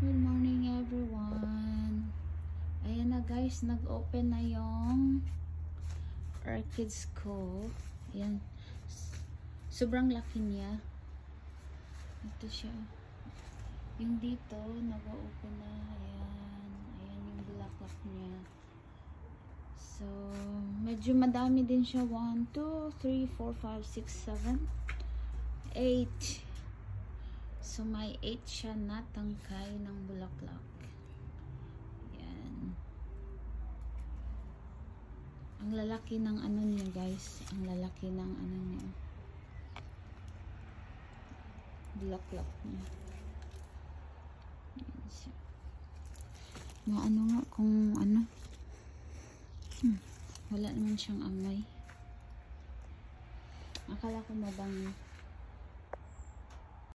Good morning everyone. Ayan na guys, nag-open na yung orchids ko. Ayan. Sobrang laki niya. Ito siya. Yung dito, nag-open na. Ayan. Ayan yung bulaklak niya. So, medyo madami din siya. 1, 2, 3, 4, 5, 6, 7, 8. So, may 8 siya na tangkay ng bulaklak. Yan. Ang lalaki ng ano niya, guys. Ang lalaki ng ano niya. Bulaklak niya. Yan siya. Maano nga kung ano. Wala naman siyang amoy. Akala ko mabango.